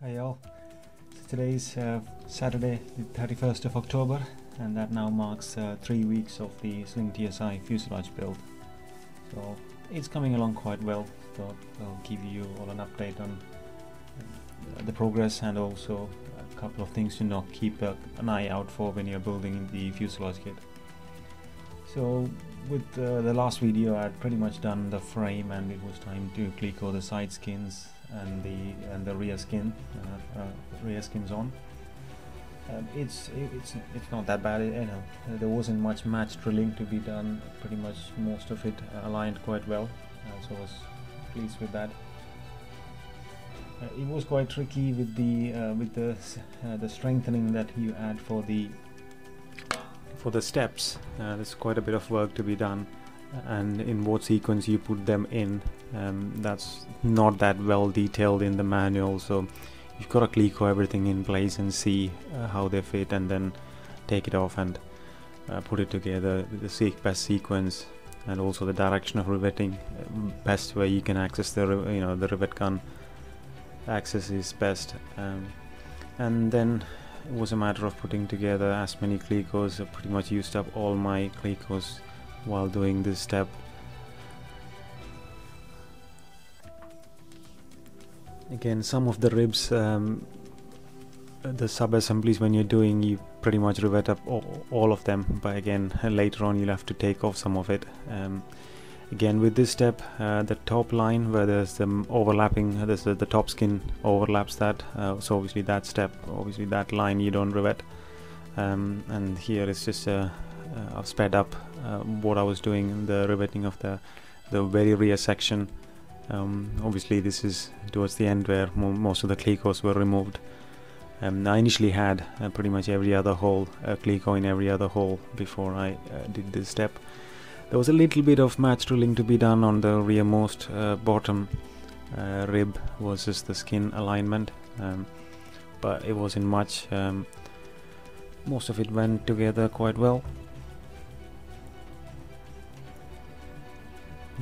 Hi all. So today's Saturday, the 31st of October, and that now marks 3 weeks of the Sling TSi Fuselage build. So it's coming along quite well. So I'll give you all an update on the progress and also a couple of things to keep an eye out for when you're building the fuselage kit. So with the last video, I had pretty much done the frame, and it was time to cleco the side skins and the rear skins on. It's not that bad, there wasn't much match drilling to be done. Pretty much most of it aligned quite well, so I was pleased with that. It was quite tricky with the strengthening that you add for the steps. There's quite a bit of work to be done, and in what sequence you put them in, that's not that well detailed in the manual, so you've got to cleco everything in place and see how they fit, and then take it off and put it together, the best sequence, and also the direction of riveting, best way you can access the rivet gun access is best, and then it was a matter of putting together as many clecos. I pretty much used up all my clecos while doing this step. Again, some of the ribs, the sub-assemblies, when you're doing, you pretty much rivet up all of them, but again later on you'll have to take off some of it. Again, with this step, the top line where there's the overlapping, the top skin overlaps that, so obviously that step, obviously that line you don't rivet, and here it's just I've sped up what I was doing, the riveting of the very rear section. Obviously this is towards the end where most of the clecos were removed. I initially had pretty much every other hole, cleco in every other hole before I did this step. There was a little bit of match drilling to be done on the rearmost bottom rib versus the skin alignment, but it wasn't much. Most of it went together quite well.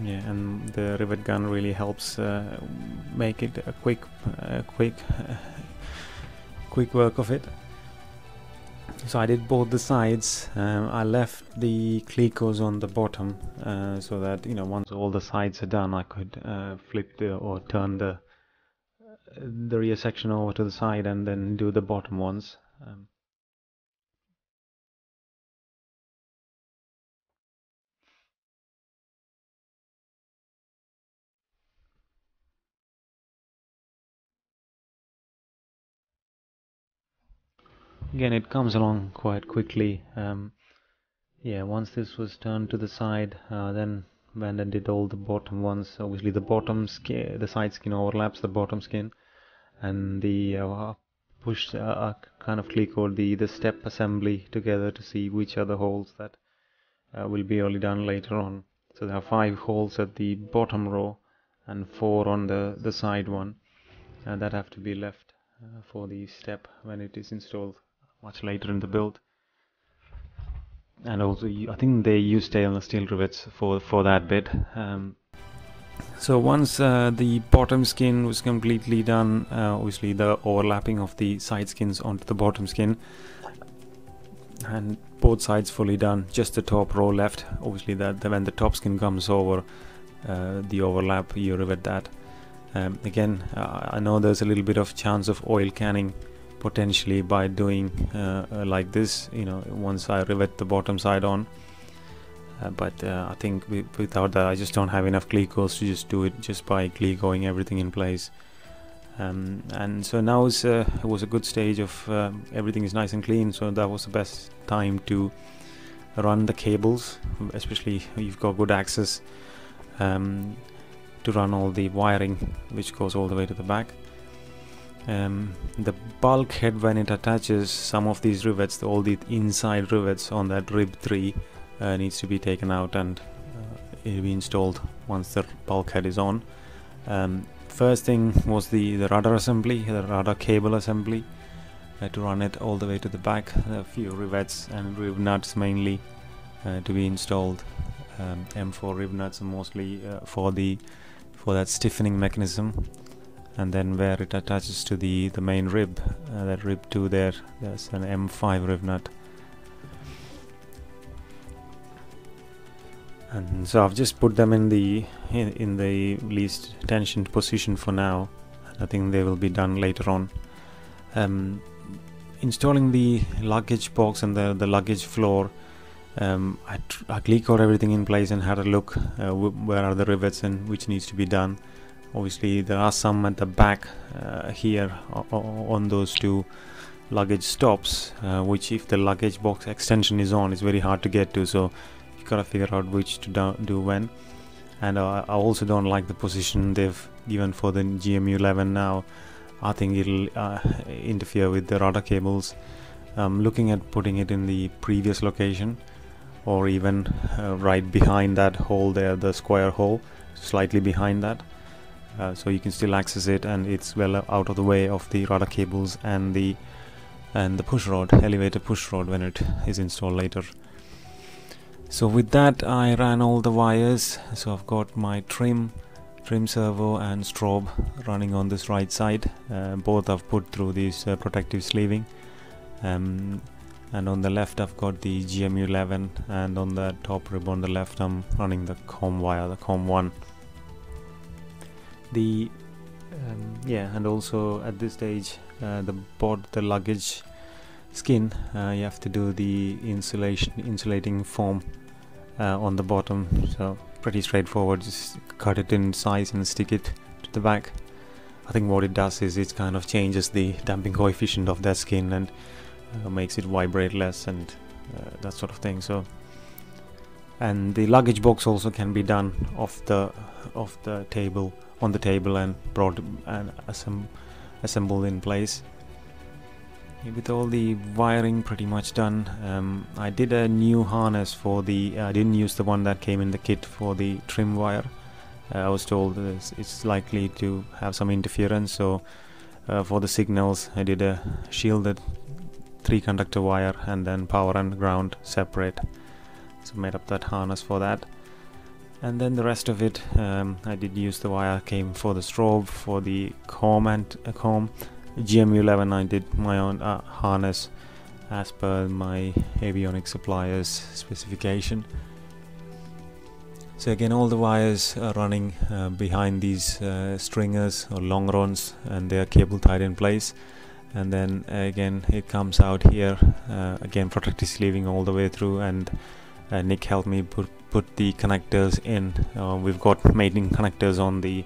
Yeah, and the rivet gun really helps make it a quick work of it. So I did both the sides. I left the clecos on the bottom so that once all the sides are done, I could flip or turn the rear section over to the side and then do the bottom ones. Again, it comes along quite quickly. Yeah, once this was turned to the side, then went and did all the bottom ones. Obviously the side skin overlaps the bottom skin, and the pushed kind of clecoed the step assembly together to see which are the holes that will be only done later on. So there are 5 holes at the bottom row and 4 on the side one, and that have to be left for the step when it is installed much later in the build. And also I think they use stainless steel rivets for that bit. So once the bottom skin was completely done, obviously the overlapping of the side skins onto the bottom skin, and both sides fully done, just the top row left. Obviously when the top skin comes over the overlap, you rivet that. Again, I know there's a little bit of chance of oil canning potentially by doing like this, once I rivet the bottom side on, but I think without that I just don't have enough clecos to just do it just by clecoing everything in place. And so now it was a good stage of everything is nice and clean, so that was the best time to run the cables, especially you've got good access to run all the wiring which goes all the way to the back. The bulkhead, when it attaches, some of these rivets, all the inside rivets on that rib 3 needs to be taken out, and it will be installed once the bulkhead is on. First thing was the rudder assembly, the rudder cable assembly, to run it all the way to the back. A few rivets and rib nuts mainly to be installed. M4 rib nuts are mostly for that stiffening mechanism. and then where it attaches to the main rib, that rib 2 there's an M5 rib nut. And so I've just put them in the least tensioned position for now. I think they will be done later on. Installing the luggage box and the luggage floor, I clicked out everything in place and had a look where are the rivets and which needs to be done. Obviously there are some at the back here on those 2 luggage stops, which if the luggage box extension is on, it's very hard to get to, so you gotta figure out which to do when. And I also don't like the position they've given for the GMU11 now. I think it'll interfere with the rudder cables. Looking at putting it in the previous location, or even right behind that hole there, the square hole, slightly behind that, so you can still access it, and it's well out of the way of the rudder cables and the push rod, elevator push rod, when it is installed later. So with that, I ran all the wires. So I've got my trim servo and strobe running on this right side. Both I've put through this protective sleeving, and on the left I've got the GMU11, and on the top rib on the left I'm running the COM wire, the COM1. And also at this stage, the luggage skin, you have to do the insulating foam on the bottom. So pretty straightforward, just cut it in size and stick it to the back. I think what it does is it kind of changes the damping coefficient of that skin and makes it vibrate less and that sort of thing. So, and the luggage box also can be done off the table, on the table, and brought and assembled in place. With all the wiring pretty much done, I did a new harness for the, I didn't use the one that came in the kit for the trim wire. I was told that it's likely to have some interference, so for the signals I did a shielded 3-conductor wire and then power and ground separate. So made up that harness for that. And then the rest of it, I did use the wire came for the strobe, for the COM and COM. GMU11 I did my own harness as per my avionics supplier's specification. So again, all the wires are running behind these stringers or long runs, and they are cable tied in place. And then again it comes out here, again protective sleeving all the way through, and Nick helped me put the connectors in. We've got mating connectors on the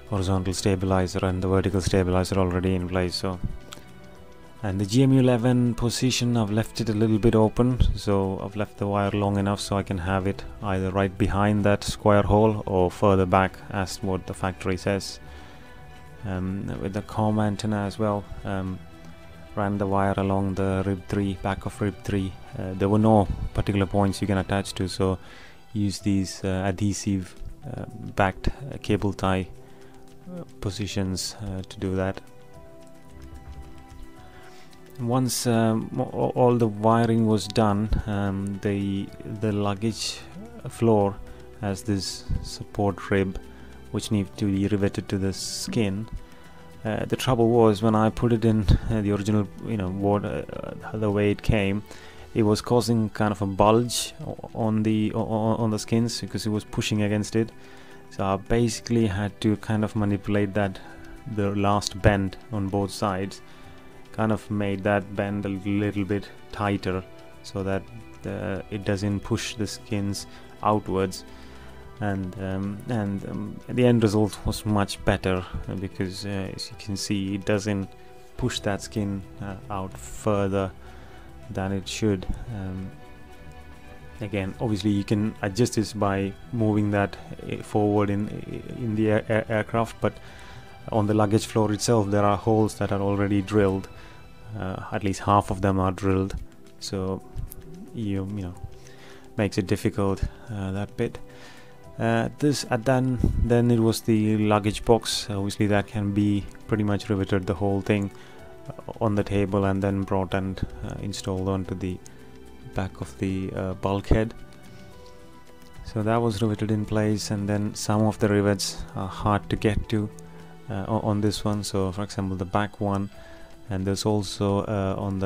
horizontal stabilizer and the vertical stabilizer already in place. So, and the GMU11 position, I've left it a little bit open, so I've left the wire long enough so I can have it either right behind that square hole or further back as what the factory says. With the COM antenna as well, ran the wire along the rib 3, back of rib 3. There were no particular points you can attach to, so use these adhesive backed cable tie positions to do that. Once all the wiring was done, the luggage floor has this support rib which needs to be riveted to the skin. The trouble was when I put it in the original, the way it came, it was causing kind of a bulge on the skins because it was pushing against it. So I basically had to kind of manipulate the last bend on both sides, kind of made that bend a little bit tighter so that it doesn't push the skins outwards, and the end result was much better because as you can see, it doesn't push that skin out further than it should. Again, obviously you can adjust this by moving that forward in the aircraft, but on the luggage floor itself there are holes that are already drilled. At least half of them are drilled, so you know makes it difficult, that bit. Then it was the luggage box. Obviously that can be pretty much riveted, the whole thing on the table, and then brought and installed onto the back of the bulkhead. So that was riveted in place, and then some of the rivets are hard to get to, on this one. So for example the back one, and there's also on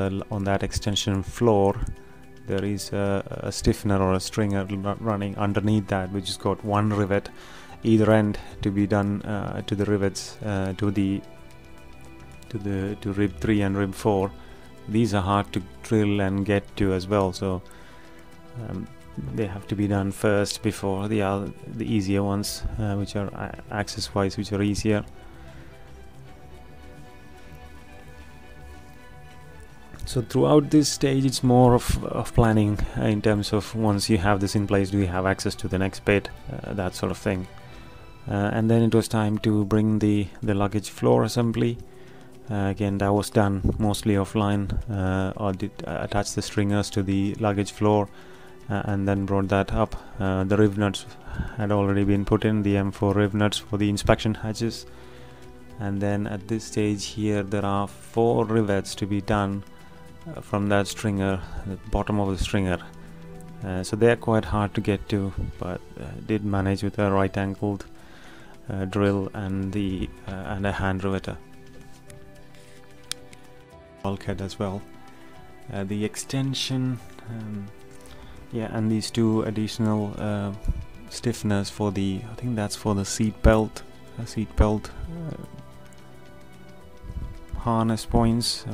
that extension floor there is a stiffener or a stringer running underneath that, which has got one rivet either end to be done to the rivets to rib 3 and rib 4. These are hard to drill and get to as well, so they have to be done first before the easier ones, which are access wise, which are easier. So throughout this stage it's more of planning in terms of, once you have this in place, do you have access to the next bit, that sort of thing. And then it was time to bring the luggage floor assembly. Again, that was done mostly offline, or did attach the stringers to the luggage floor and then brought that up. The riv nuts had already been put in, the M4 riv nuts for the inspection hatches. And then at this stage here there are 4 rivets to be done from that stringer, the bottom of the stringer. So they are quite hard to get to, but did manage with a right angled drill and a hand riveter. Bulkhead as well. The extension, and these 2 additional stiffeners for the, I think that's for the seat belt harness points.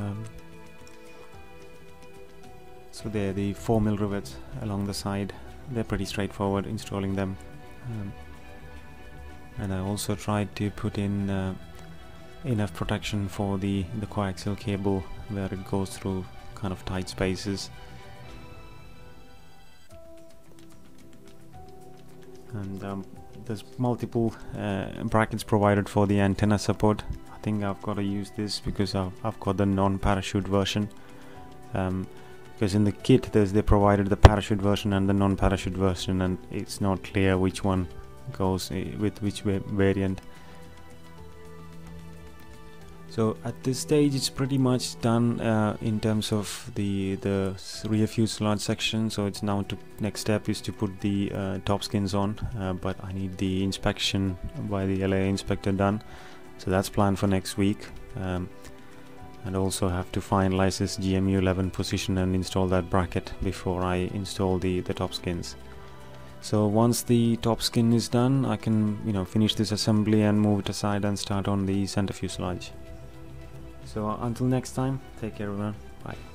So they're the 4mm rivets along the side. They're pretty straightforward installing them. And I also tried to put in enough protection for the coaxial cable where it goes through kind of tight spaces. And there's multiple brackets provided for the antenna support. I think I've got to use this because I've got the non-parachute version. Because in the kit they provided the parachute version and the non-parachute version, and it's not clear which one goes with which variant. So at this stage it's pretty much done in terms of the rear fuselage section. So it's now next step is to put the top skins on, but I need the inspection by the LA inspector done, so that's planned for next week. And also have to finalize this GMU11 position and install that bracket before I install the top skins. So once the top skin is done, I can finish this assembly and move it aside and start on the center fuselage. So until next time, take care everyone, bye.